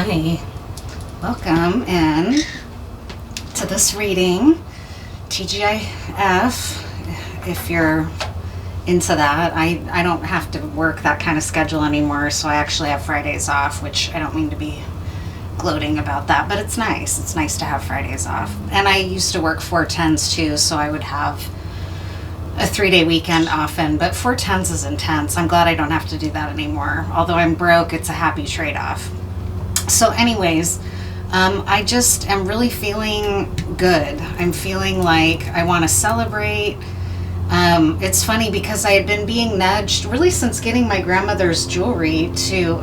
Hi, welcome in to this reading, TGIF, if you're into that. I don't have to work that kind of schedule anymore, so I actually have Fridays off, which I don't mean to be gloating about that, but it's nice. It's nice to have Fridays off. And I used to work 4/10s too, so I would have a 3-day weekend often, but 4/10s is intense. I'm glad I don't have to do that anymore. Although I'm broke, it's a happy trade-off. So anyways, I just am really feeling good. I'm feeling like I want to celebrate. It's funny because I had been being nudged really since getting my grandmother's jewelry to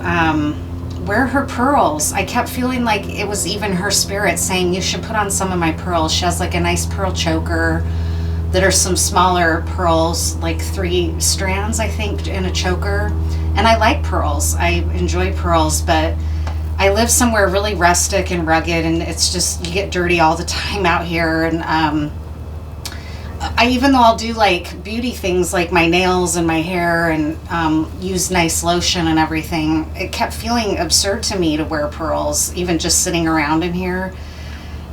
wear her pearls. I kept feeling like it was even her spirit saying, you should put on some of my pearls. She has like a nice pearl choker that are some smaller pearls, like 3 strands, I think, in a choker. And I like pearls. I enjoy pearls, but I live somewhere really rustic and rugged, and it's just, you get dirty all the time out here. And even though I'll do like beauty things like my nails and my hair and use nice lotion and everything, it kept feeling absurd to me to wear pearls, even just sitting around in here.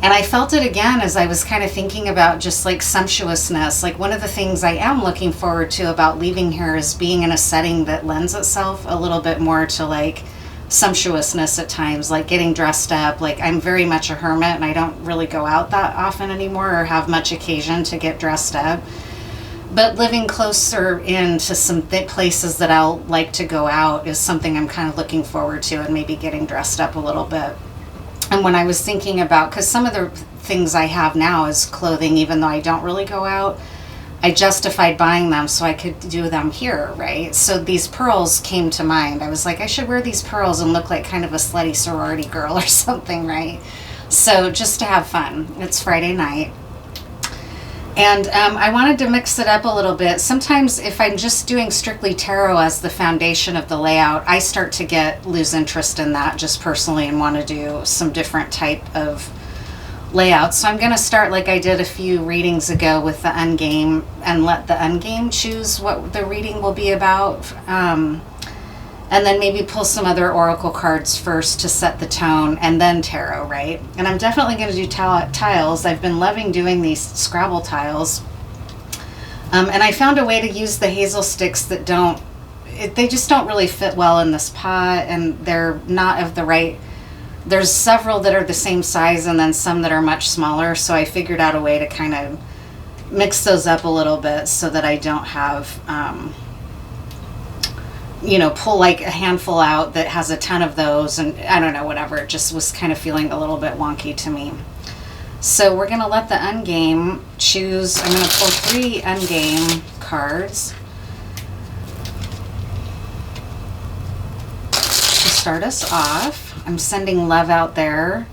And I felt it again as I was kind of thinking about just like sumptuousness. Like one of the things I am looking forward to about leaving here is being in a setting that lends itself a little bit more to like sumptuousness at times, like getting dressed up. Like I'm very much a hermit and I don't really go out that often anymore or have much occasion to get dressed up. But living closer into some places that I'll like to go out is something I'm kind of looking forward to, and maybe getting dressed up a little bit. And when I was thinking about, because some of the things I have now is clothing, even though I don't really go out, I justified buying them so I could do them here, right? So these pearls came to mind. I was like, I should wear these pearls and look like kind of a slutty sorority girl or something, right? So just to have fun. It's Friday night. And I wanted to mix it up a little bit. Sometimes if I'm just doing strictly tarot as the foundation of the layout, I start to lose interest in that just personally and want to do some different type of layout. So I'm going to start like I did a few readings ago with the ungame and let the ungame choose what the reading will be about. And then maybe pull some other oracle cards first to set the tone, and then tarot, right? And I'm definitely going to do tiles. I've been loving doing these Scrabble tiles. And I found a way to use the hazel sticks that they just don't really fit well in this pot, and they're not of the right. There's several that are the same size and then some that are much smaller, so I figured out a way to kind of mix those up a little bit so that I don't have, pull like a handful out that has a ton of those, and I don't know, whatever. It just was kind of feeling a little bit wonky to me. So we're going to let the ungame choose. I'm going to pull 3 ungame cards to start us off. I'm sending love out there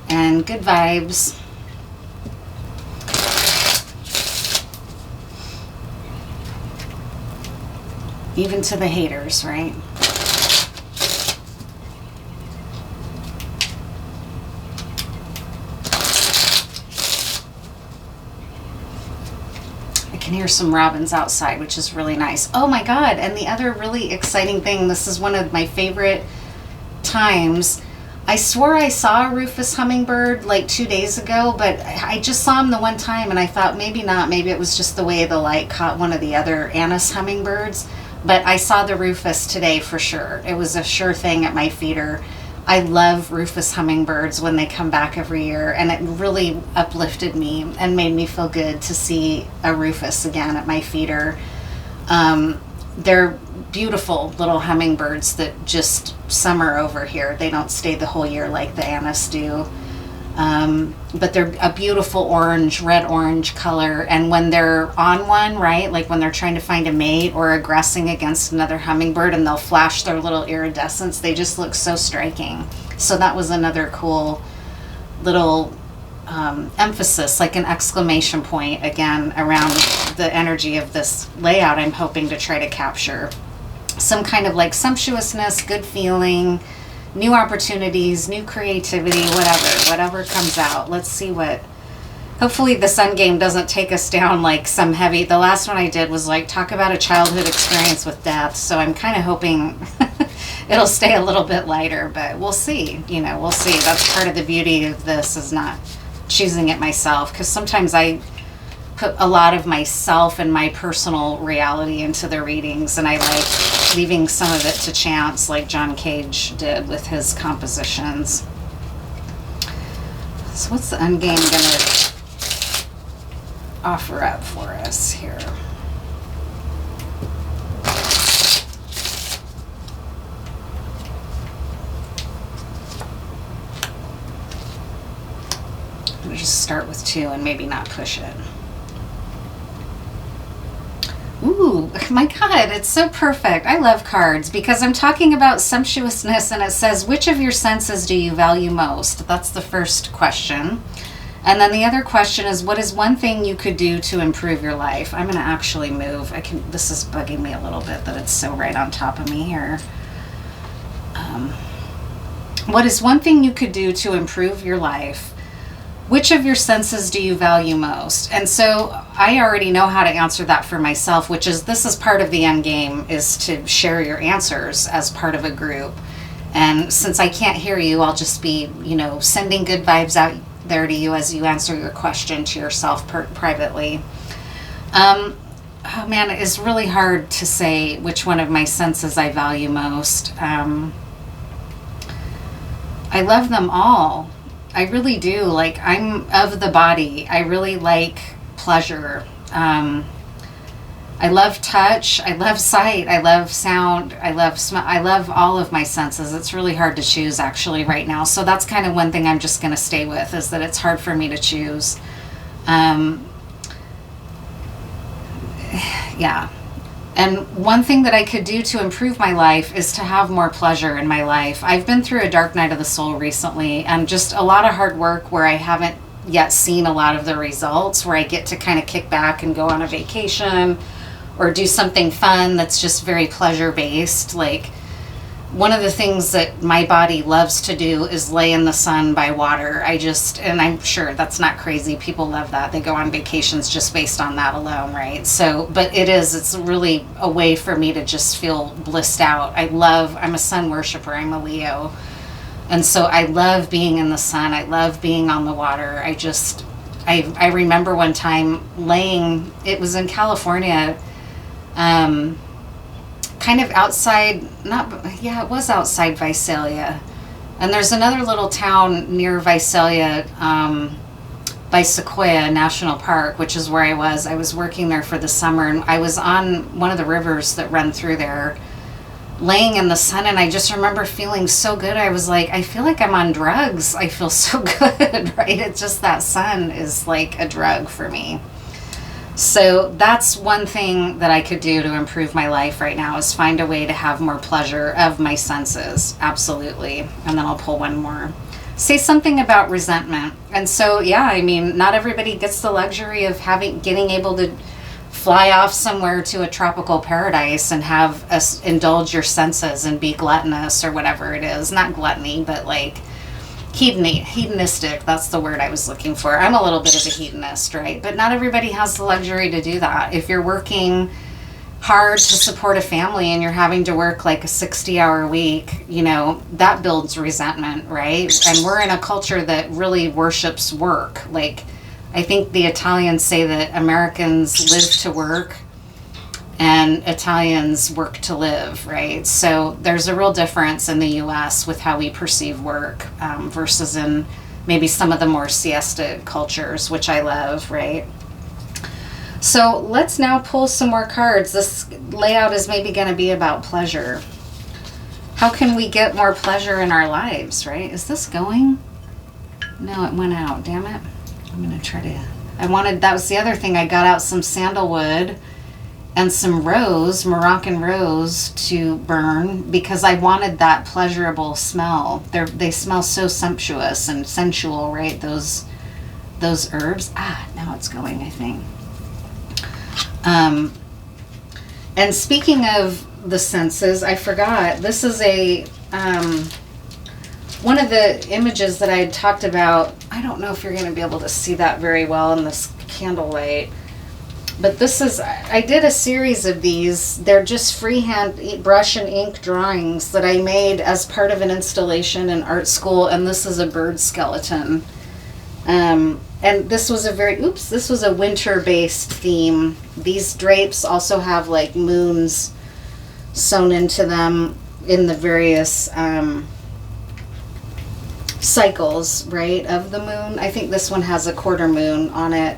and good vibes. Even to the haters, right? I can hear some robins outside, which is really nice. Oh my God, and the other really exciting thing, this is one of my favorite times. I swore I saw a rufous hummingbird like 2 days ago, but I just saw him the one time and I thought maybe not, maybe it was just the way the light caught one of the other anise hummingbirds. But I saw the rufous today for sure. It was a sure thing at my feeder. I love rufous hummingbirds when they come back every year, and it really uplifted me and made me feel good to see a rufous again at my feeder. They're beautiful little hummingbirds that just summer over here. They don't stay the whole year like the anise do. But they're a beautiful orange, red-orange color. And when they're on one, right, like when they're trying to find a mate or aggressing against another hummingbird and they'll flash their little iridescence, they just look so striking. So that was another cool little emphasis, like an exclamation point, again, around the energy of this layout I'm hoping to try to capture. Some kind of like sumptuousness, good feeling, new opportunities, new creativity, whatever comes out. Let's see what, hopefully the sun game doesn't take us down like some heavy, the last one I did was like talk about a childhood experience with death, so I'm kind of hoping it'll stay a little bit lighter, but we'll see. You know, we'll see. That's part of the beauty of this, is not choosing it myself, because sometimes I put a lot of myself and my personal reality into the readings, and I like leaving some of it to chance, like John Cage did with his compositions. So what's the Ungame gonna offer up for us here? I'm gonna just start with 2 and maybe not push it. Ooh, my God, it's so perfect. I love cards because I'm talking about sumptuousness, and it says, which of your senses do you value most? That's the first question. And then the other question is, what is one thing you could do to improve your life? I'm going to actually move. This is bugging me a little bit that it's so right on top of me here. What is one thing you could do to improve your life? Which of your senses do you value most? And so I already know how to answer that for myself, which is, this is part of the end game, is to share your answers as part of a group. And since I can't hear you, I'll just be, you know, sending good vibes out there to you as you answer your question to yourself privately. Oh man, it is really hard to say which one of my senses I value most. I love them all. I really do. Like, I'm of the body. I really like pleasure. I love touch. I love sight. I love sound. I love smell. I love all of my senses. It's really hard to choose actually right now. So that's kind of one thing I'm just going to stay with, is that it's hard for me to choose. Yeah. And one thing that I could do to improve my life is to have more pleasure in my life. I've been through a dark night of the soul recently, and just a lot of hard work where I haven't yet seen a lot of the results, where I get to kind of kick back and go on a vacation or do something fun that's just very pleasure based. Like, one of the things that my body loves to do is lay in the sun by water. And I'm sure that's not crazy. People love that. They go on vacations just based on that alone, right? So, but it's really a way for me to just feel blissed out. I'm a sun worshiper. I'm a Leo. And so I love being in the sun. I love being on the water. I remember one time it was in California, kind of outside, it was outside Visalia. And there's another little town near Visalia, by Sequoia National Park, which is where I was. I was working there for the summer, and I was on one of the rivers that run through there, laying in the sun, and I just remember feeling so good. I was like, I feel like I'm on drugs. I feel so good, right? It's just that sun is like a drug for me. So that's one thing that I could do to improve my life right now, is find a way to have more pleasure of my senses. Absolutely. And then I'll pull one more. Say something about resentment. And so, yeah, I mean, not everybody gets the luxury of getting able to fly off somewhere to a tropical paradise and indulge your senses and be gluttonous or whatever it is. Not gluttony, but like hedonistic. That's the word I was looking for. I'm a little bit of a hedonist, right? But not everybody has the luxury to do that. If you're working hard to support a family and you're having to work like a 60-hour week, you know, that builds resentment, right? And we're in a culture that really worships work. Like, I think the Italians say that Americans live to work and Italians work to live, right? So there's a real difference in the U.S. with how we perceive work versus in maybe some of the more siesta cultures, which I love, right? So let's now pull some more cards. This layout is maybe going to be about pleasure. How can we get more pleasure in our lives, right? Is this going? No, it went out. Damn it. I'm going to try to... that was the other thing. I got out some sandalwood and some Moroccan rose to burn because I wanted that pleasurable smell. They smell so sumptuous and sensual, right? Those herbs. Now it's going, I think. And speaking of the senses, I forgot. This is one of the images that I had talked about. I don't know if you're going to be able to see that very well in this candlelight. But this is, I did a series of these. They're just freehand brush and ink drawings that I made as part of an installation in art school. And this is a bird skeleton. And this was this was a winter-based theme. These drapes also have like moons sewn into them in the various cycles, right, of the moon. I think this one has a quarter moon on it.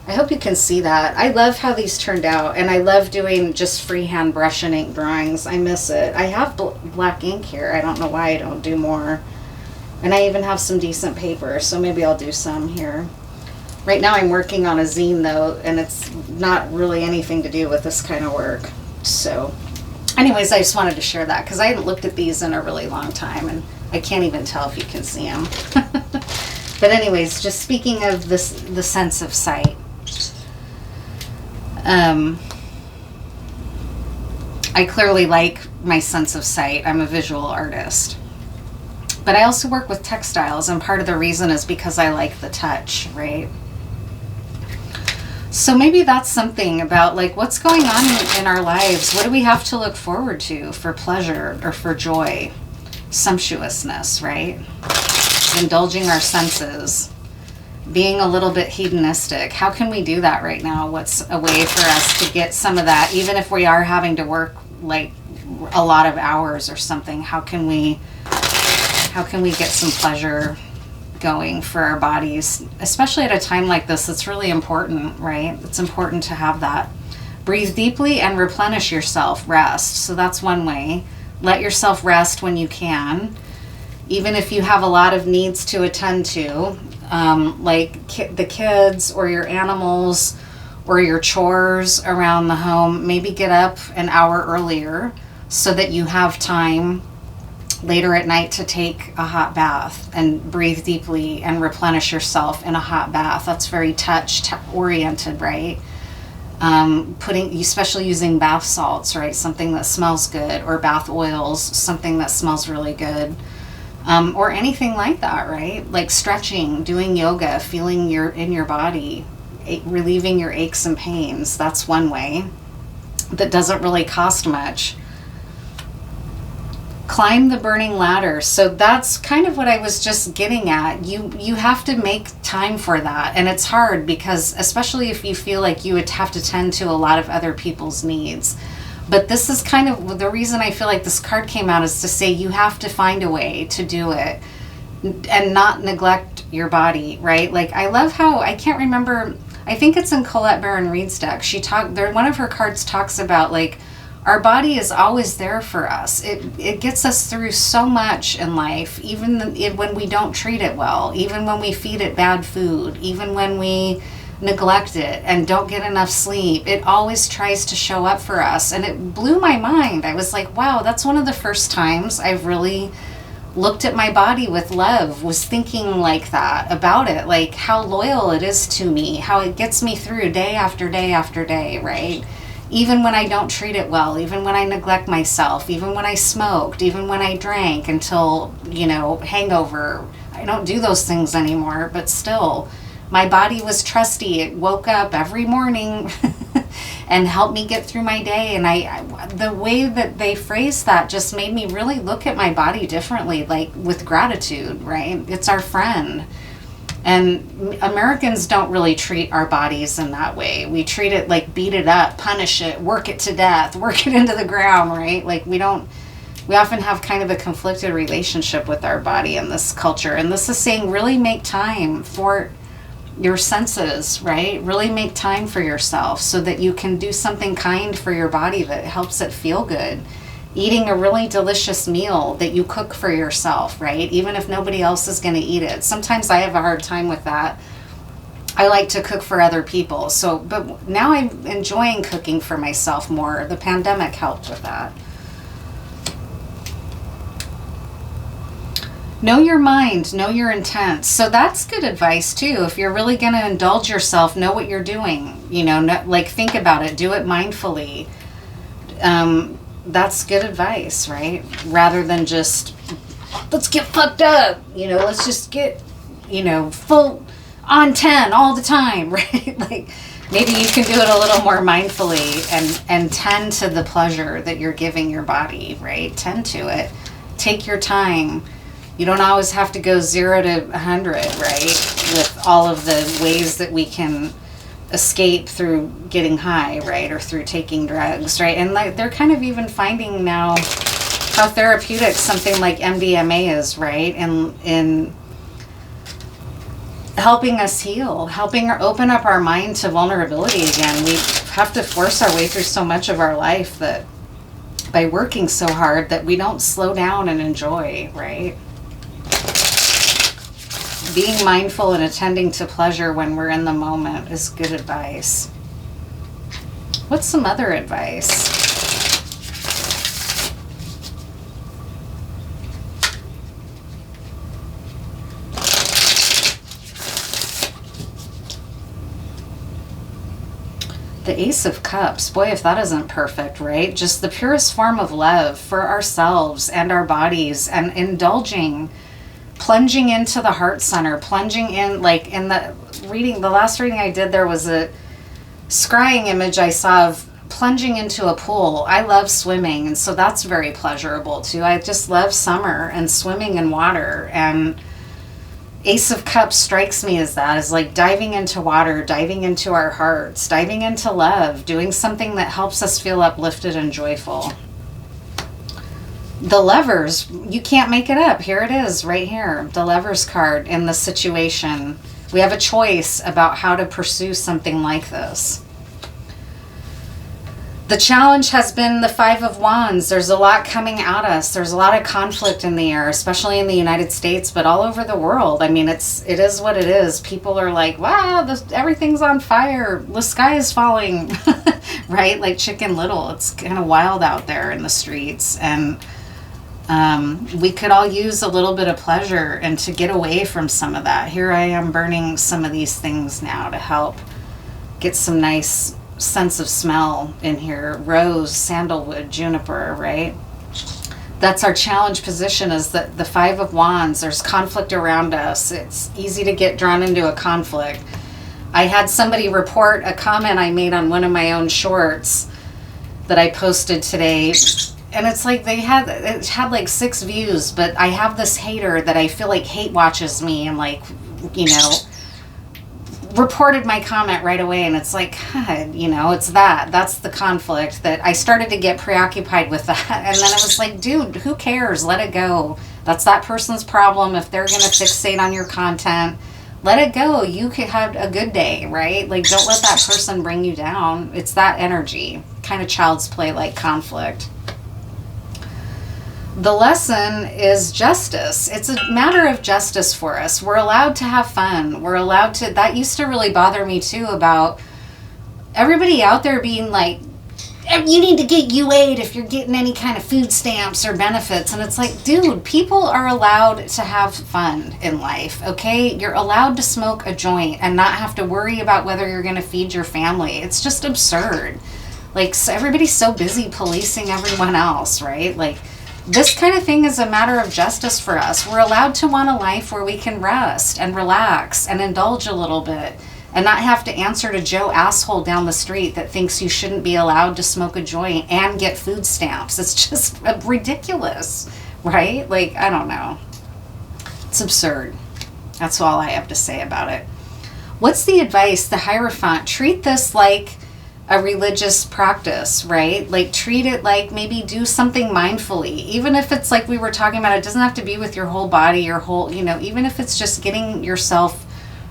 I hope you can see that. I love how these turned out, and I love doing just freehand brush and ink drawings. I miss it. I have black ink here. I don't know why I don't do more. And I even have some decent paper, so maybe I'll do some here. Right now I'm working on a zine, though, and it's not really anything to do with this kind of work. So anyways, I just wanted to share that because I hadn't looked at these in a really long time, and I can't even tell if you can see them. But anyways, just speaking of this, the sense of sight. I clearly like my sense of sight. I'm a visual artist. But I also work with textiles, and part of the reason is because I like the touch, right? So maybe that's something about like what's going on in our lives. What do we have to look forward to for pleasure or for joy? Sumptuousness, right? Indulging our senses. Being a little bit hedonistic. How can we do that right now? What's a way for us to get some of that, even if we are having to work like a lot of hours or something? How can we get some pleasure going for our bodies, especially at a time like this? It's really important, right? It's important to have that. Breathe deeply and replenish yourself. Rest. So that's one way. Let yourself rest when you can, even if you have a lot of needs to attend to, like the kids or your animals or your chores around the home. Maybe get up an hour earlier so that you have time later at night to take a hot bath and breathe deeply and replenish yourself in a hot bath. That's very touch oriented, right? Especially using bath salts, right? Something that smells good, or bath oils, something that smells really good. Or anything like that, right? Like stretching, doing yoga, feeling in your body, relieving your aches and pains. That's one way that doesn't really cost much. Climb the burning ladder. So that's kind of what I was just getting at. You have to make time for that. And it's hard because, especially if you feel like you would have to tend to a lot of other people's needs. But this is kind of the reason I feel like this card came out, is to say you have to find a way to do it and not neglect your body, right? Like, I love how, I can't remember, I think it's in Colette Baron Reid's deck. One of her cards talks about like, our body is always there for us. It gets us through so much in life, even when we don't treat it well, even when we feed it bad food, even when we neglect it and don't get enough sleep. It always tries to show up for us. And it blew my mind. I was like, wow, that's one of the first times I've really looked at my body with love, was thinking like that about it, like how loyal it is to me, how it gets me through day after day after day, right? Even when I don't treat it well, even when I neglect myself, even when I smoked, even when I drank until, hangover. I don't do those things anymore, but still, my body was trusty. It woke up every morning and helped me get through my day. And the way that they phrased that just made me really look at my body differently, like with gratitude, right? It's our friend. And Americans don't really treat our bodies in that way. We treat it like beat it up, punish it, work it to death, work it into the ground, right? Like we often have kind of a conflicted relationship with our body in this culture. And this is saying really make time for your senses, right? Really make time for yourself so that you can do something kind for your body that helps it feel good. Eating a really delicious meal that you cook for yourself, right? Even if nobody else is going to eat it. Sometimes I have a hard time with that. I like to cook for other people. But now I'm enjoying cooking for myself more. The pandemic helped with that. Know your mind, know your intent. So that's good advice too. If you're really going to indulge yourself, know what you're doing. Think about it, do it mindfully. That's good advice, right? Rather than just, let's get fucked up, let's just get, full on 10 all the time, right? Like, maybe you can do it a little more mindfully and tend to the pleasure that you're giving your body, right? Tend to it. Take your time. You don't always have to go 0 to 100, right? With all of the ways that we can escape through getting high, right? Or through taking drugs, right? And like they're kind of even finding now how therapeutic something like MDMA is, right? In helping us heal, helping open up our mind to vulnerability again. We have to force our way through so much of our life that by working so hard that we don't slow down and enjoy, right? Being mindful and attending to pleasure when we're in the moment is good advice. What's some other advice? The Ace of Cups. Boy, if that isn't perfect, right? Just the purest form of love for ourselves and our bodies, and indulging, plunging into the heart center, plunging in, like in the last reading I did, there was a scrying image I saw of plunging into a pool. I love swimming, and so that's very pleasurable too. I just love summer and swimming in water, and Ace of Cups strikes me as that, as like diving into water, diving into our hearts, diving into love, doing something that helps us feel uplifted and joyful. The Lovers, you can't make it up. Here it is, right here. The Lovers card in the situation. We have a choice about how to pursue something like this. The challenge has been the Five of Wands. There's a lot coming at us. There's a lot of conflict in the air, especially in the United States, but all over the world. I mean, it is what it is. People are like, wow, everything's on fire. The sky is falling, right? Like Chicken Little. It's kind of wild out there in the streets. And we could all use a little bit of pleasure and to get away from some of that. Here I am burning some of these things now to help get some nice sense of smell in here. Rose, sandalwood, juniper, right? That's our challenge position, is that the Five of Wands. There's conflict around us. It's easy to get drawn into a conflict. I had somebody report a comment I made on one of my own shorts that I posted today, and it's like it had like 6 views, but I have this hater that I feel like hate watches me and, like, you know, reported my comment right away. And it's like, God, you know, that's the conflict that I started to get preoccupied with that. And then I was like, dude, who cares? Let it go. That's that person's problem. If they're going to fixate on your content, let it go. You could have a good day, right? Like, don't let that person bring you down. It's that energy, kind of child's play like conflict. The lesson is justice. It's a matter of justice for us. We're allowed to have fun. We're allowed to, that used to really bother me too, about everybody out there being like, you need to get UA'd if you're getting any kind of food stamps or benefits. And it's like, dude, people are allowed to have fun in life, okay? You're allowed to smoke a joint and not have to worry about whether you're going to feed your family. It's just absurd. Like, so everybody's so busy policing everyone else, right? Like, this kind of thing is a matter of justice for us. We're allowed to want a life where we can rest and relax and indulge a little bit and not have to answer to Joe asshole down the street that thinks you shouldn't be allowed to smoke a joint and get food stamps. It's just ridiculous, right? Like, I don't know. It's absurd. That's all I have to say about it. What's the advice? The Hierophant. Treat this like a religious practice, right? Like, treat it like, maybe do something mindfully, even if it's like we were talking about, it doesn't have to be with your whole body, your whole, you know, even if it's just getting yourself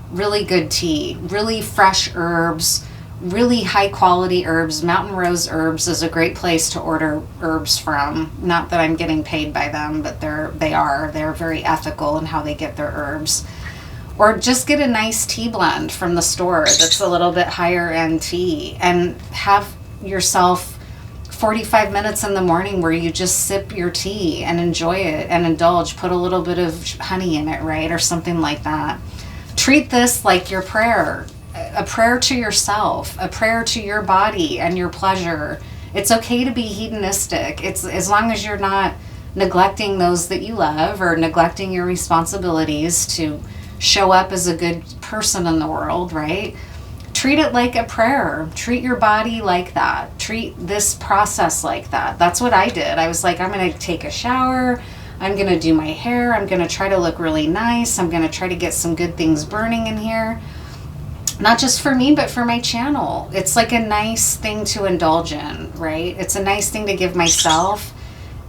really good tea, really fresh herbs, really high quality herbs. Mountain Rose Herbs is a great place to order herbs from. Not that I'm getting paid by them, but they're very ethical in how they get their herbs. Or just get a nice tea blend from the store that's a little bit higher end tea, and have yourself 45 minutes in the morning where you just sip your tea and enjoy it and indulge. Put a little bit of honey in it, right? Or something like that. Treat this like your prayer, a prayer to yourself, a prayer to your body and your pleasure. It's okay to be hedonistic. It's as long as you're not neglecting those that you love or neglecting your responsibilities to show up as a good person in the world, right? treat it like a prayer. Treat your body like that. Treat this process like that. That's what I did. I was like, I'm going to take a shower. I'm going to do my hair. I'm going to try to look really nice. I'm going to try to get some good things burning in here. Not just for me, but for my channel. It's like a nice thing to indulge in, right? It's a nice thing to give myself.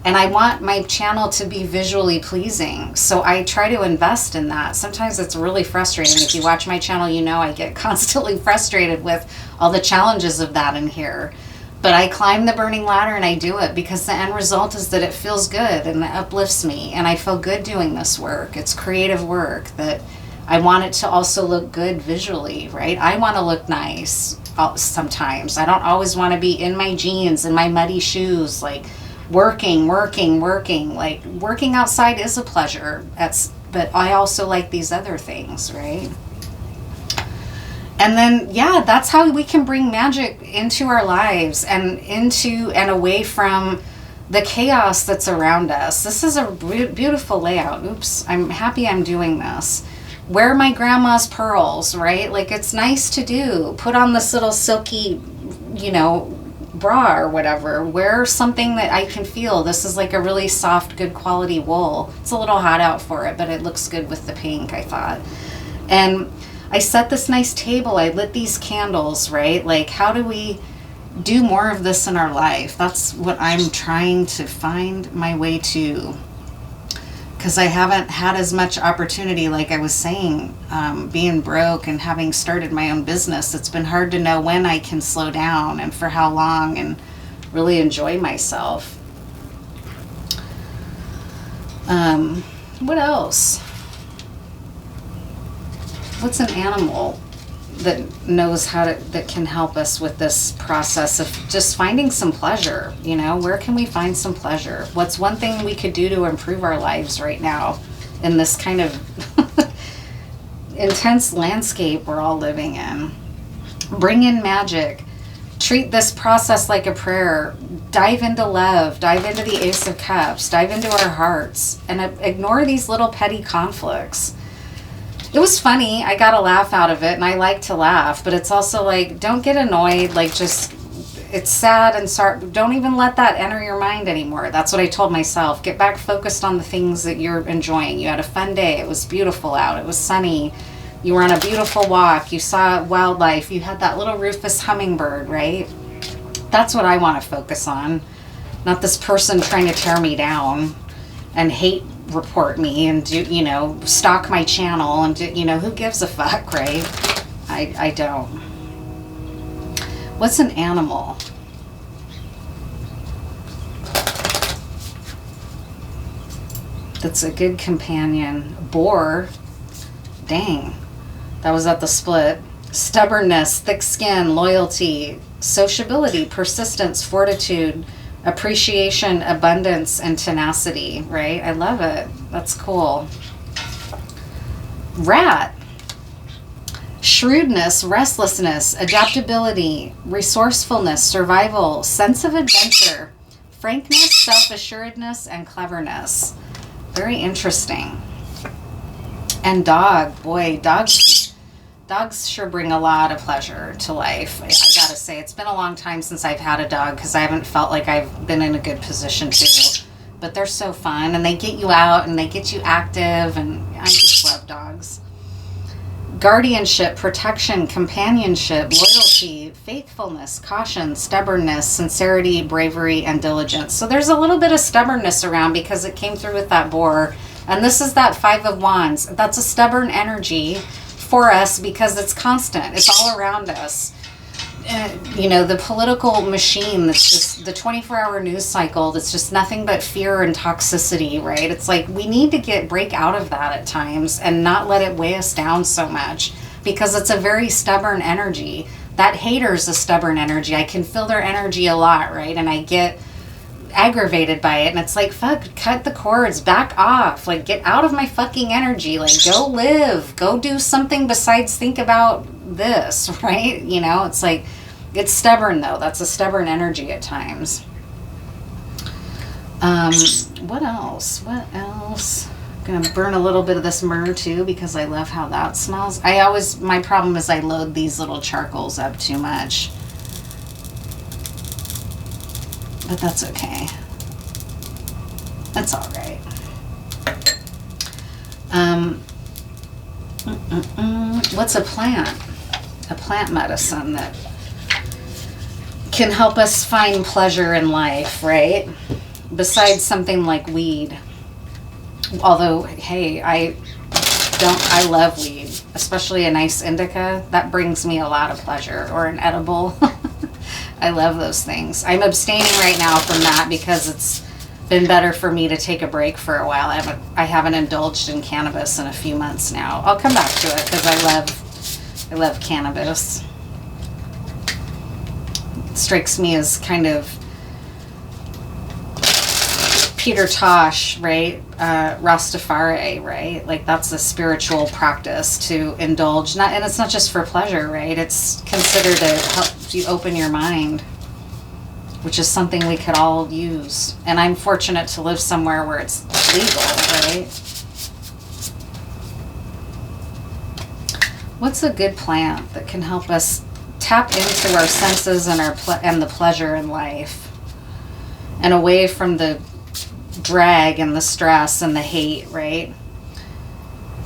And I want my channel to be visually pleasing. So I try to invest in that. Sometimes it's really frustrating. If you watch my channel, you know I get constantly frustrated with all the challenges of that in here. But I climb the burning ladder and I do it because the end result is that it feels good and it uplifts me. And I feel good doing this work. It's creative work that I want it to also look good visually, right? I want to look nice sometimes. I don't always want to be in my jeans and my muddy shoes, like working. Like working outside is a pleasure. But I also like these other things, right? And then, yeah, that's how we can bring magic into our lives and into and away from the chaos that's around us. This is a beautiful layout. Oops, I'm happy I'm doing this. Wear my grandma's pearls, right? Like, it's nice to do. Put on this little silky, bra or whatever. Wear something that I can feel. This is like a really soft, good quality wool. It's a little hot out for it, but it looks good with the pink, I thought. And I set this nice table. I lit these candles, right? Like, how do we do more of this in our life? That's what I'm trying to find my way to. Because I haven't had as much opportunity, like I was saying, being broke and having started my own business. It's been hard to know when I can slow down and for how long and really enjoy myself. What else? What's an animal that knows that can help us with this process of just finding some pleasure? Where can we find some pleasure? What's one thing we could do to improve our lives right now in this kind of intense landscape we're all living in? Bring in magic. Treat this process like a prayer. Dive into love. Dive into the Ace of Cups. Dive into our hearts. And ignore these little petty conflicts. It was funny. I got a laugh out of it, and I like to laugh, but it's also like, don't get annoyed. Like, just, it's sad and sorry. Don't even let that enter your mind anymore. That's what I told myself. Get back focused on the things that you're enjoying. You had a fun day. It was beautiful out. It was sunny. You were on a beautiful walk. You saw wildlife. You had that little rufous hummingbird, right? That's what I want to focus on. Not this person trying to tear me down and hate report me and do, stalk my channel and do, who gives a fuck, right? I don't. What's an animal? That's a good companion. Boar. Dang. That was at the split. Stubbornness, thick skin, loyalty, sociability, persistence, fortitude, appreciation, abundance, and tenacity, right? I love it. That's cool. Rat. Shrewdness, restlessness, adaptability, resourcefulness, survival, sense of adventure, frankness, self-assuredness, and cleverness. Very interesting. And dog. Boy, dogs sure bring a lot of pleasure to life. I gotta say, it's been a long time since I've had a dog because I haven't felt like I've been in a good position to. But they're so fun, and they get you out, and they get you active, and I just love dogs. Guardianship, protection, companionship, loyalty, faithfulness, caution, stubbornness, sincerity, bravery, and diligence. So there's a little bit of stubbornness around because it came through with that boar. And this is that Five of Wands. That's a stubborn energy for us because it's constant. It's all around us. The political machine that's just the 24-hour news cycle that's just nothing but fear and toxicity, right? It's like we need to break out of that at times and not let it weigh us down so much because it's a very stubborn energy. That hater's a stubborn energy. I can feel their energy a lot, right? And I get aggravated by it, and it's like, fuck, cut the cords, back off, like, get out of my fucking energy, like, go live, go do something besides think about this, right? It's like, it's stubborn though. That's a stubborn energy at times. What else? I'm gonna burn a little bit of this myrrh too because I love how that smells. My problem is I load these little charcoals up too much. But that's okay. That's all right. What's a plant? A plant medicine that can help us find pleasure in life, right? Besides something like weed. Although, hey, I love weed, especially a nice indica. That brings me a lot of pleasure, or an edible. I love those things. I'm abstaining right now from that because it's been better for me to take a break for a while. I haven't indulged in cannabis in a few months now. I'll come back to it because I love cannabis. It strikes me as kind of Peter Tosh, right? Rastafari, right? Like that's a spiritual practice to indulge. And it's not just for pleasure, right? It's considered to help you open your mind, which is something we could all use. And I'm fortunate to live somewhere where it's legal, right? What's a good plant that can help us tap into our senses and and the pleasure in life, and away from the drag and the stress and the hate, right?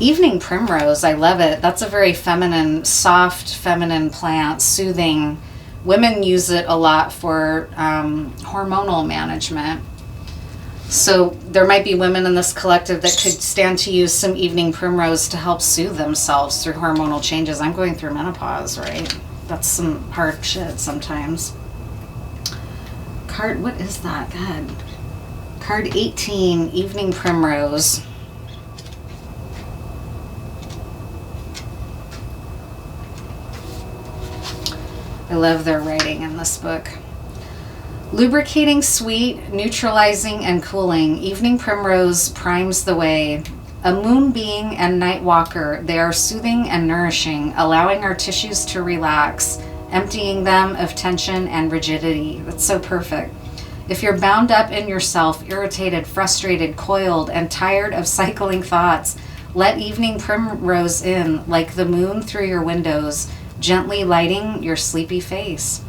Evening primrose, I love it. That's a very feminine, soft, feminine plant, soothing. Women use it a lot for hormonal management. So there might be women in this collective that could stand to use some evening primrose to help soothe themselves through hormonal changes. I'm going through menopause, right? That's some hard shit sometimes. What is that? God. Card 18, evening primrose. I love their writing in this book. Lubricating, sweet, neutralizing, and cooling. Evening primrose primes the way. A moon being and night walker, they are soothing and nourishing, allowing our tissues to relax, emptying them of tension and rigidity. That's so perfect. If you're bound up in yourself, irritated, frustrated, coiled, and tired of cycling thoughts, let evening primrose in like the moon through your windows, gently lighting your sleepy face.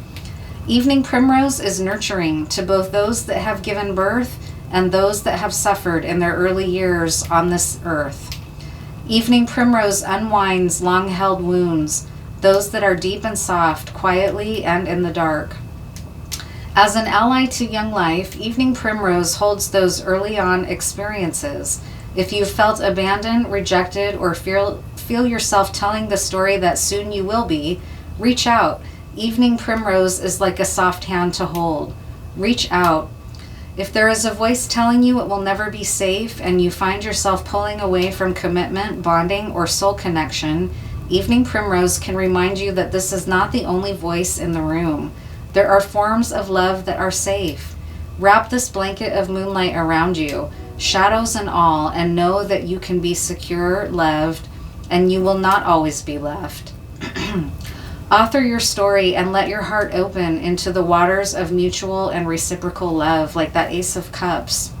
Evening primrose is nurturing to both those that have given birth and those that have suffered in their early years on this earth. Evening primrose unwinds long-held wounds, those that are deep and soft, quietly and in the dark. As an ally to young life, evening primrose holds those early on experiences. If you've felt abandoned, rejected, or feel yourself telling the story that soon you will be, reach out. Evening primrose is like a soft hand to hold. Reach out. If there is a voice telling you it will never be safe and you find yourself pulling away from commitment, bonding, or soul connection, evening primrose can remind you that this is not the only voice in the room. There are forms of love that are safe. Wrap this blanket of moonlight around you, shadows and all, and know that you can be secure, loved, and you will not always be left. Author your story and let your heart open into the waters of mutual and reciprocal love, like that Ace of Cups.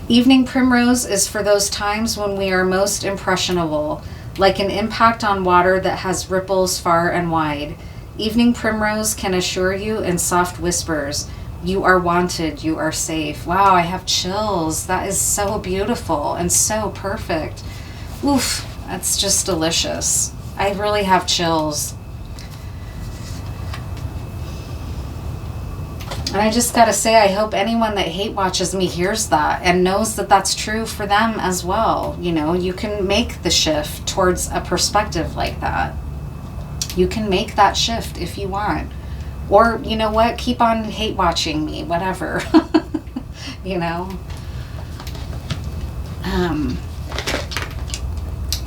Evening primrose is for those times when we are most impressionable, like an impact on water that has ripples far and wide. Evening primrose can assure you in soft whispers, you are wanted, you are safe. Wow, I have chills. That is so beautiful and so perfect. Oof, that's just delicious. I really have chills. And I just gotta say, I hope anyone that hate watches me hears that and knows that that's true for them as well. You know, you can make the shift towards a perspective like that. You can make that shift if you want. Or, you know what, keep on hate watching me, whatever. You know?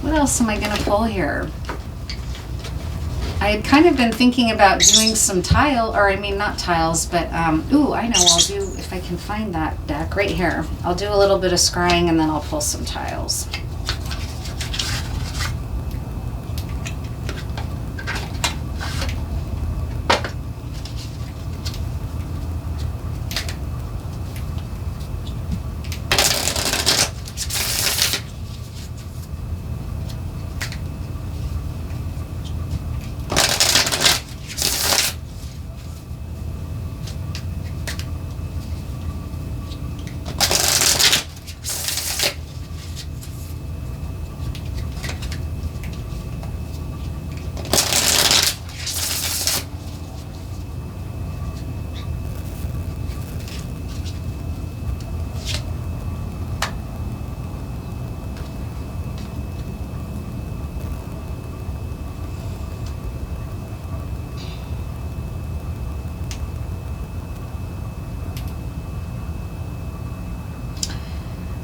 What else am I going to pull here? I had kind of been thinking about doing some not tiles, but, ooh, I know, I'll do, if I can find that deck right here. I'll do a little bit of scrying and then I'll pull some tiles.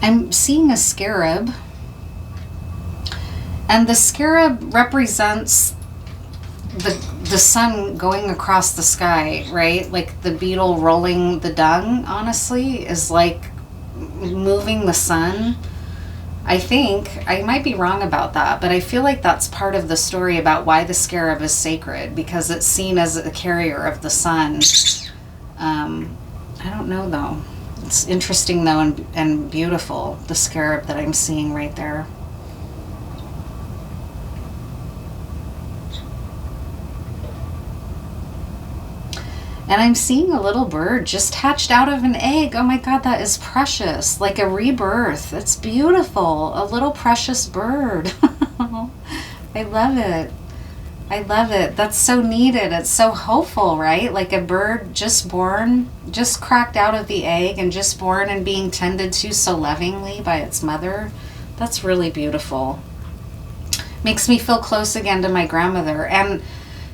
I'm seeing a scarab. And the scarab represents the sun going across the sky, right? Like the beetle rolling the dung, honestly, is like moving the sun. I think, I might be wrong about that, but I feel like that's part of the story about why the scarab is sacred, because it's seen as a carrier of the sun. I don't know though. It's interesting though, and beautiful, the scarab that I'm seeing right there. And I'm seeing a little bird just hatched out of an egg. Oh my God, that is precious. Like a rebirth. It's beautiful. A little precious bird. I love it. I love it. That's so needed. It's so hopeful, right? Like a bird just born, just cracked out of the egg and just born and being tended to so lovingly by its mother. That's really beautiful. Makes me feel close again to my grandmother. And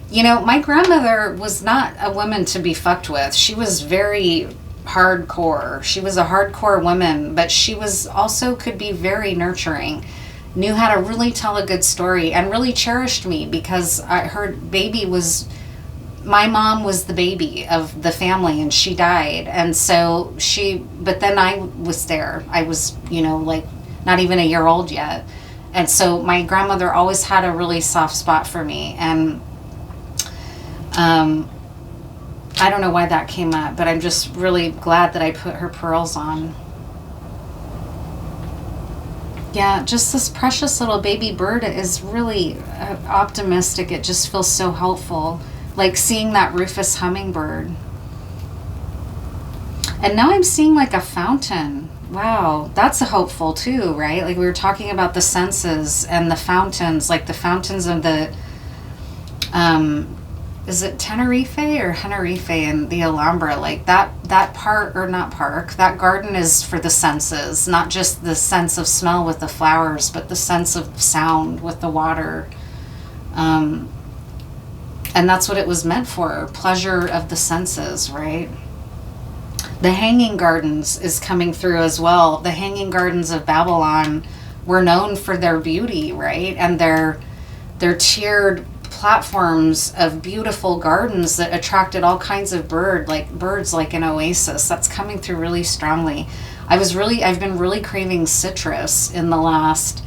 you know, my grandmother was not a woman to be fucked with. She was very hardcore. She was a hardcore woman, but she was also could be very nurturing. Knew how to really tell a good story and really cherished me because her baby was, my mom was the baby of the family and she died. And so but then I was there. I was, you know, like not even a year old yet. And so my grandmother always had a really soft spot for me. And I don't know why that came up, but I'm just really glad that I put her pearls on. Yeah, just this precious little baby bird is really optimistic. It just feels so helpful. Like seeing that Rufus hummingbird. And now I'm seeing like a fountain. Wow, that's hopeful too, right? Like we were talking about the senses and the fountains, like the fountains of the is it Tenerife or Tenerife in the Alhambra? Like that part, or not park, that garden is for the senses, not just the sense of smell with the flowers, but the sense of sound with the water. And that's what it was meant for, pleasure of the senses, right? The Hanging Gardens is coming through as well. The Hanging Gardens of Babylon were known for their beauty, right? And their tiered platforms of beautiful gardens that attracted all kinds of birds like an oasis. That's coming through really strongly. I've been really craving citrus in the last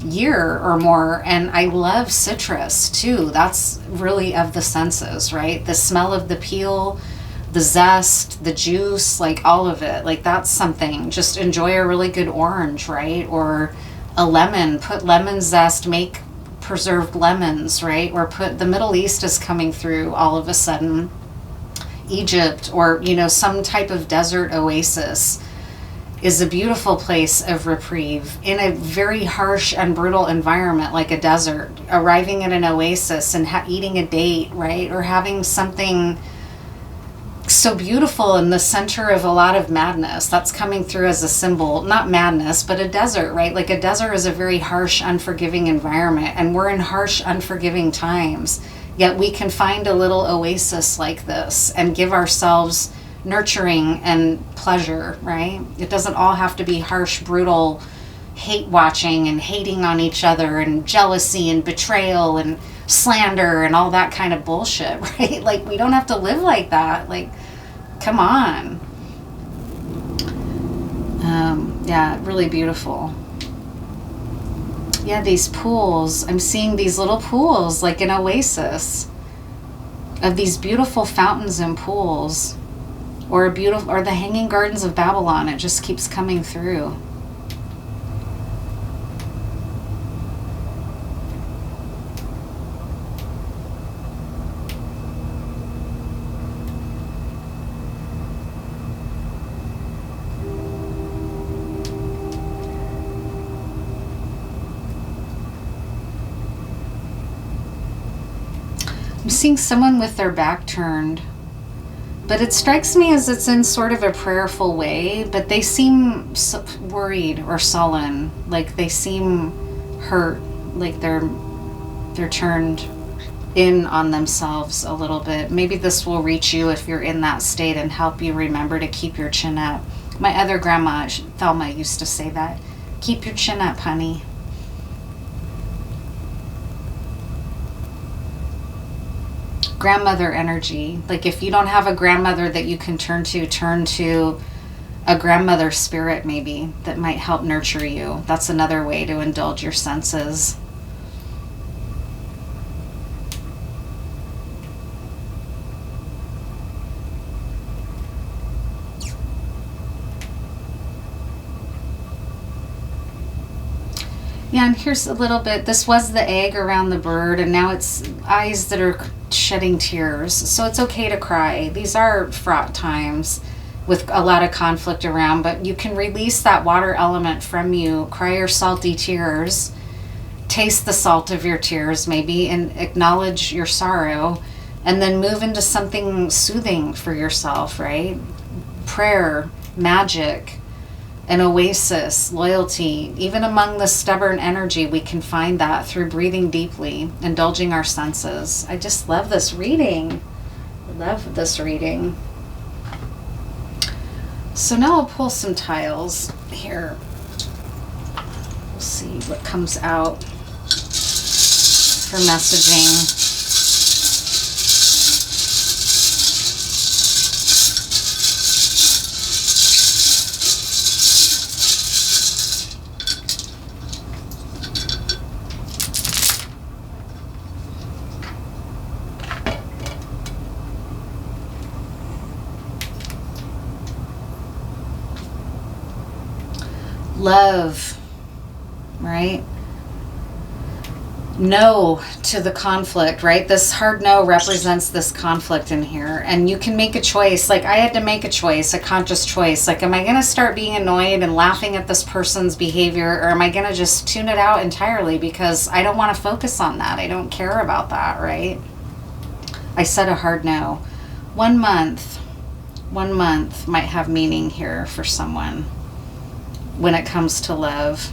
year or more, and I love citrus too. That's really of the senses, right? The smell of the peel, the zest, the juice, like all of it. Like that's something. Just enjoy a really good orange, right? Or a lemon, put lemon zest, make preserved lemons, right? Or put, the Middle East is coming through all of a sudden. Egypt, or you know, some type of desert oasis is a beautiful place of reprieve in a very harsh and brutal environment like a desert. Arriving at an oasis and eating a date, right? Or having something so beautiful in the center of a lot of madness. That's coming through as a symbol, not madness, but a desert, right? Like a desert is a very harsh, unforgiving environment, and we're in harsh, unforgiving times. Yet we can find a little oasis like this and give ourselves nurturing and pleasure, right? It doesn't all have to be harsh, brutal hate watching and hating on each other and jealousy and betrayal and slander and all that kind of bullshit, right? Like we don't have to live like that. Like, come on. Yeah, really beautiful. Yeah, these pools. I'm seeing these little pools like an oasis of these beautiful fountains and pools, or the Hanging Gardens of Babylon. It just keeps coming through. I'm seeing someone with their back turned, but it strikes me as it's in sort of a prayerful way, but they seem worried or sullen, like they seem hurt, like they're turned in on themselves a little bit. Maybe this will reach you if you're in that state and help you remember to keep your chin up. My other grandma, Thelma, used to say that. Keep your chin up, honey. Grandmother energy. Like if you don't have a grandmother that you can turn to a grandmother spirit maybe that might help nurture you. That's another way to indulge your senses. Yeah, and here's a little bit. This was the egg around the bird, and now it's eyes that are shedding tears. So it's okay to cry. These are fraught times with a lot of conflict around, but you can release that water element from you. Cry your salty tears. Taste the salt of your tears, maybe, and acknowledge your sorrow, and then move into something soothing for yourself, right? Prayer, magic, an oasis, loyalty. Even among the stubborn energy, we can find that through breathing deeply, indulging our senses. I just love this reading. Love this reading. So now I'll pull some tiles here. We'll see what comes out for messaging. Love, right? No to the conflict, right? This hard no represents this conflict in here. And you can make a choice. Like I had to make a choice, a conscious choice. Like, am I going to start being annoyed and laughing at this person's behavior? Or am I going to just tune it out entirely because I don't want to focus on that. I don't care about that, right? I said a hard no. 1 month. 1 month might have meaning here for someone when it comes to love.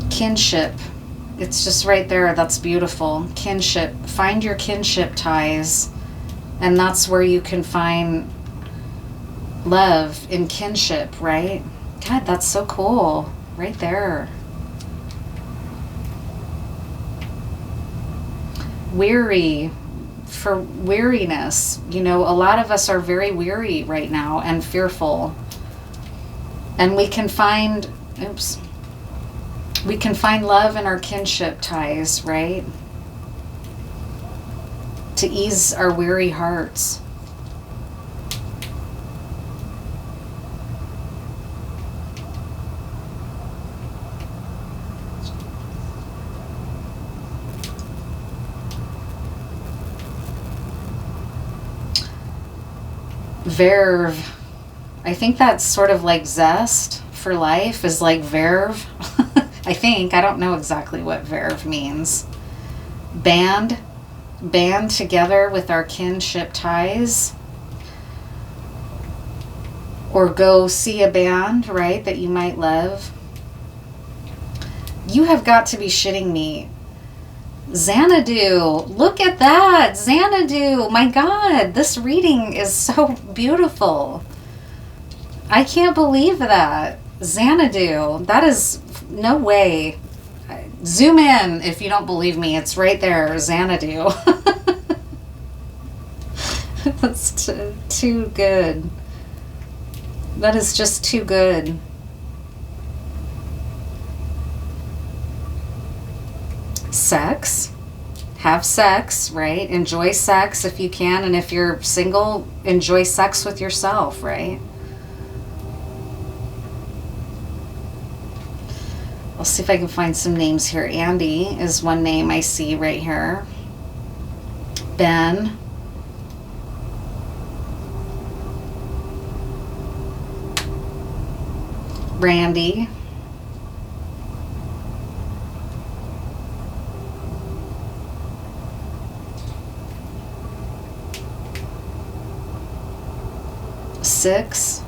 Kinship. It's just right there. That's beautiful. Kinship. Find your kinship ties. And that's where you can find love in kinship, right? God, that's so cool. Right there. Weary. For weariness. You know, a lot of us are very weary right now and fearful. And we can find, we can find love in our kinship ties, right? To ease our weary hearts. Verve. I think that's sort of like zest for life is like verve. I think. I don't know exactly what verve means. Band together with our kinship ties. Or go see a band, right, that you might love. You have got to be shitting me. Xanadu, look at that. Xanadu, my God, this reading is so beautiful. I can't believe that. Xanadu, that is no way. Zoom in if you don't believe me. It's right there, Xanadu. That's too good. That is just too good. Sex. Have sex, right? Enjoy sex if you can. And if you're single, enjoy sex with yourself, right? I'll see if I can find some names here. Andy is one name I see right here. Ben. Randy. Six.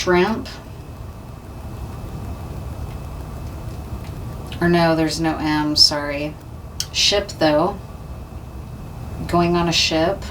Shrimp. Or no, there's no M, sorry. Ship, though. Going on a ship.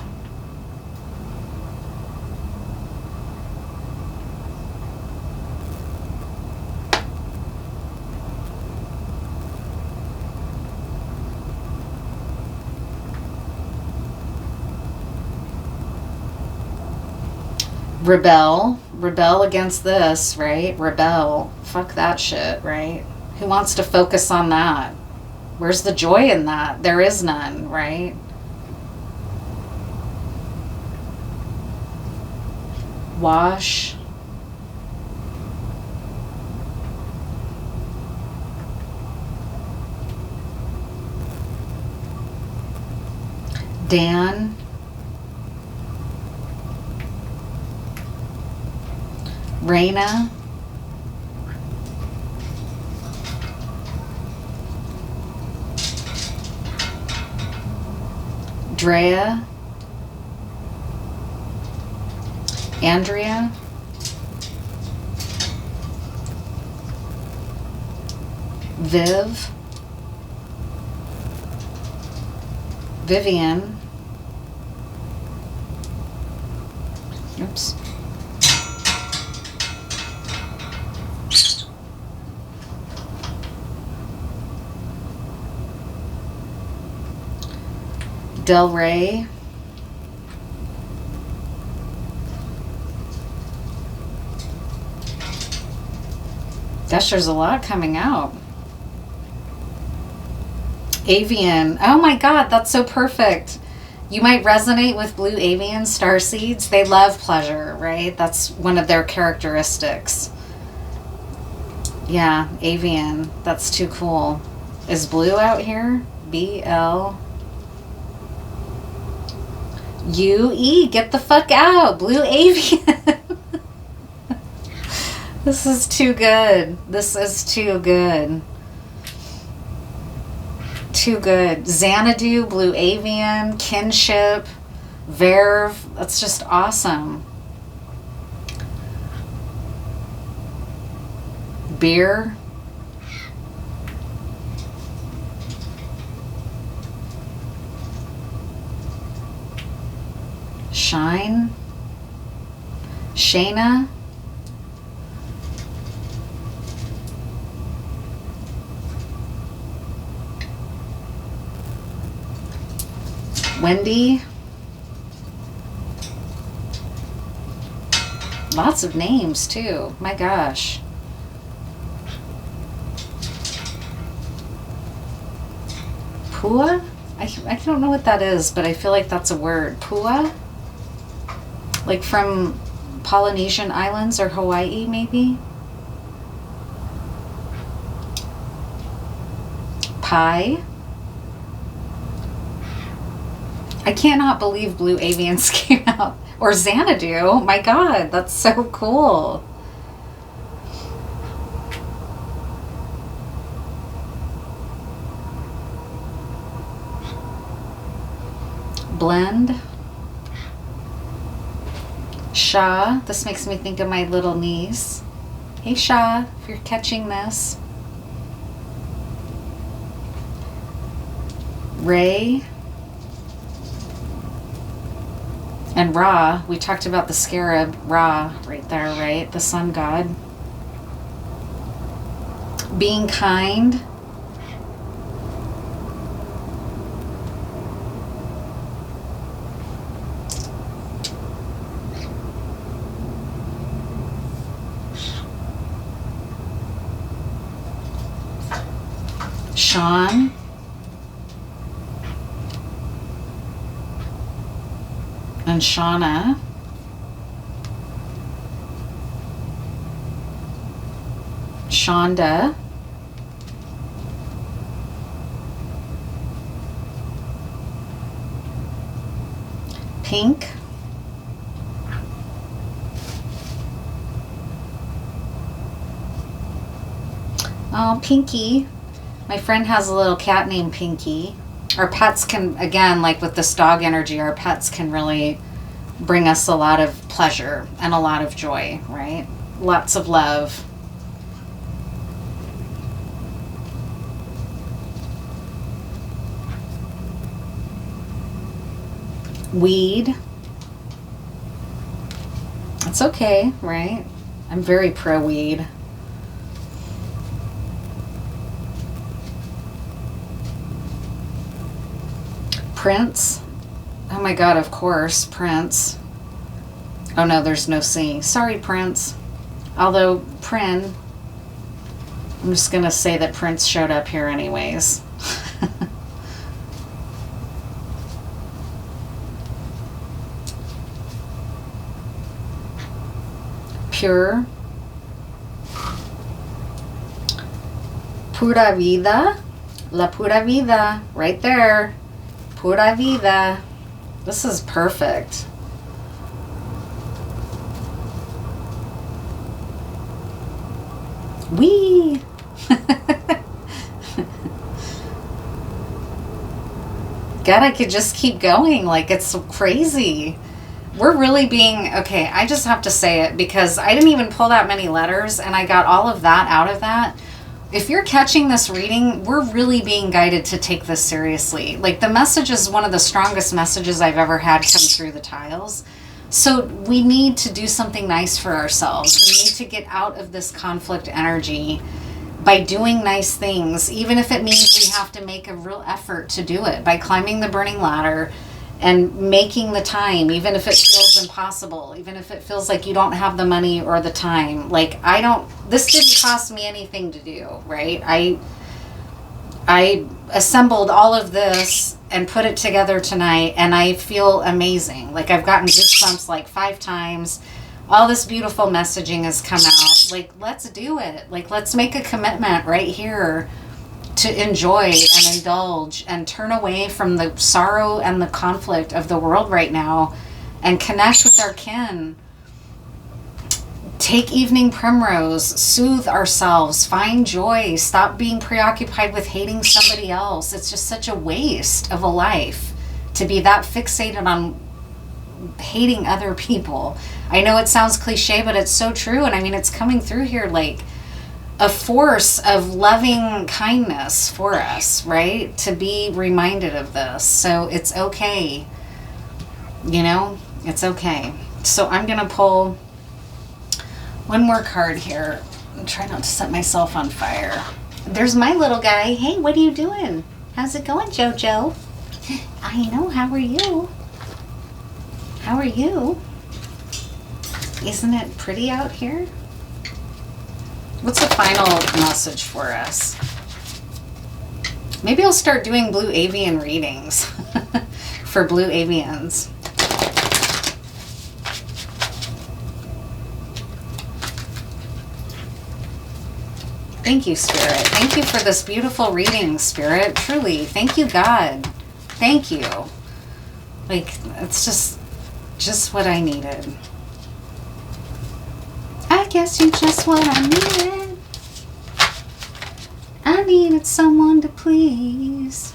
Rebel. Rebel against this, right? Rebel. Fuck that shit, right? Who wants to focus on that? Where's the joy in that? There is none, right? Wash. Dan. Raina. Drea. Andrea. Viv. Vivian. Oops. Del Rey. Gosh, there's a lot coming out. Avian. Oh my God, that's so perfect. You might resonate with blue avian starseeds. They love pleasure, right? That's one of their characteristics. Yeah, avian. That's too cool. Is blue out here? B-L-U-E. Get the fuck out. Blue avian. This is too good. This is too good. Too good. Xanadu, blue avian, kinship, verve. That's just awesome. Beer. Shine. Shayna. Wendy. Lots of names too. My gosh. Pua? I don't know what that is, but I feel like that's a word. Pua? Like from Polynesian Islands or Hawaii, maybe? Pie? I cannot believe blue avians came out. Or Xanadu. My God, that's so cool. Blend. Sha. This makes me think of my little niece. Hey Sha, if you're catching this. Ray. And Ra, we talked about the scarab, Ra, right there, right? The sun god. Being kind. Sean. And Shauna. Shonda. Pink. Oh, Pinky. My friend has a little cat named Pinky. Our pets can, again, like with this dog energy, our pets can really bring us a lot of pleasure and a lot of joy, right? Lots of love. Weed. It's okay, right? I'm very pro-weed. Prince. Oh my God, of course, Prince. Oh no, there's no C. Sorry, Prince. Although, I'm just going to say that Prince showed up here anyways. Pure. Pura vida. La pura vida. Right there. Pura vida. This is perfect. Wee. God, I could just keep going. Like, it's so crazy. We're really being, okay, I just have to say it because I didn't even pull that many letters and I got all of that out of that. If you're catching this reading, we're really being guided to take this seriously. Like, the message is one of the strongest messages I've ever had come through the tiles. So we need to do something nice for ourselves. We need to get out of this conflict energy by doing nice things, even if it means we have to make a real effort to do it, by climbing the burning ladder and making the time, even if it feels impossible, even if it feels like you don't have the money or the time. Like, this didn't cost me anything to do, right? I assembled all of this and put it together tonight, and I feel amazing. Like, I've gotten goosebumps like 5 times. All this beautiful messaging has come out. Like, let's do it. Like, let's make a commitment right here to enjoy and indulge and turn away from the sorrow and the conflict of the world right now and connect with our kin. Take evening primrose, soothe ourselves, find joy, stop being preoccupied with hating somebody else. It's just such a waste of a life to be that fixated on hating other people. I know it sounds cliche, but it's so true. And I mean, it's coming through here like a force of loving kindness for us, right? To be reminded of this. So it's okay. You know, it's okay. So I'm going to pull one more card here. I'm trying not to set myself on fire. There's my little guy. Hey, what are you doing? How's it going, Jojo? I know. How are you? How are you? Isn't it pretty out here? What's the final message for us? Maybe I'll start doing blue avian readings for blue avians. Thank you, Spirit. Thank you for this beautiful reading, Spirit. Truly. Thank you, God. Thank you. Like, it's just what I needed. I guess you're just what I needed. I needed someone to please.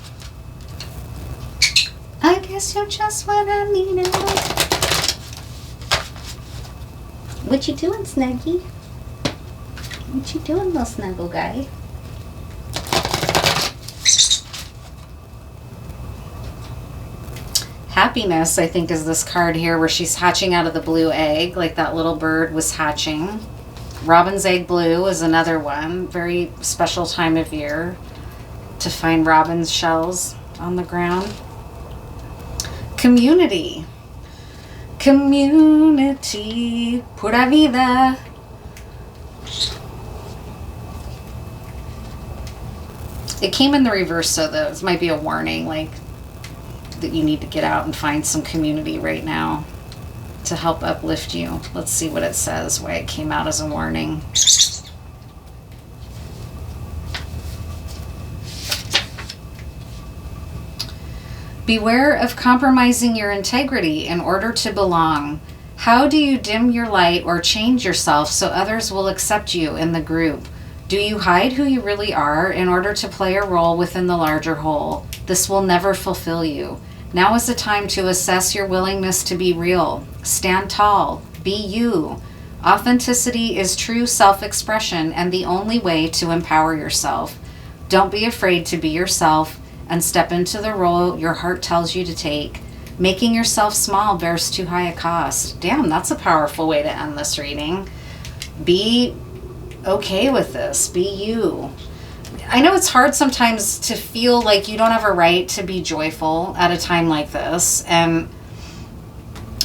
I guess you're just what I needed. What you doing, Snuggie? What you doing, little snuggle guy? Happiness, I think, is this card here where she's hatching out of the blue egg, like that little bird was hatching. Robin's egg blue is another one. Very special time of year to find robin's shells on the ground. Community. Community. Pura vida. It came in the reverse, so this might be a warning, like, that you need to get out and find some community right now to help uplift you. Let's see what it says, why it came out as a warning. Beware of compromising your integrity in order to belong. How do you dim your light or change yourself so others will accept you in the group? Do you hide who you really are in order to play a role within the larger whole? This will never fulfill you. Now is the time to assess your willingness to be real. Stand tall. Be you. Authenticity is true self-expression and the only way to empower yourself. Don't be afraid to be yourself and step into the role your heart tells you to take. Making yourself small bears too high a cost. Damn, that's a powerful way to end this reading. Be okay with this. Be you. I know it's hard sometimes to feel like you don't have a right to be joyful at a time like this, and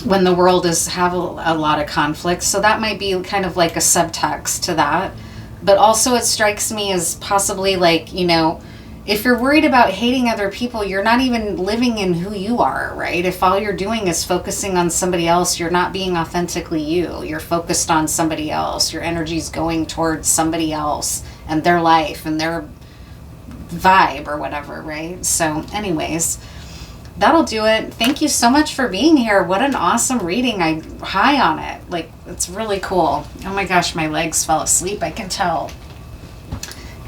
when the world have a lot of conflict. So that might be kind of like a subtext to that. But also it strikes me as possibly like, you know, if you're worried about hating other people, you're not even living in who you are, right? If all you're doing is focusing on somebody else, you're not being authentically you. You're focused on somebody else. Your energy's going towards somebody else and their life and their vibe or whatever, right? So anyways, that'll do it. Thank you so much for being here. What an awesome reading. I'm high on it. Like, it's really cool. Oh my gosh, my legs fell asleep, I can tell.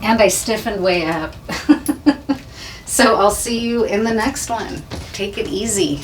And I stiffened way up. So I'll see you in the next one. Take it easy.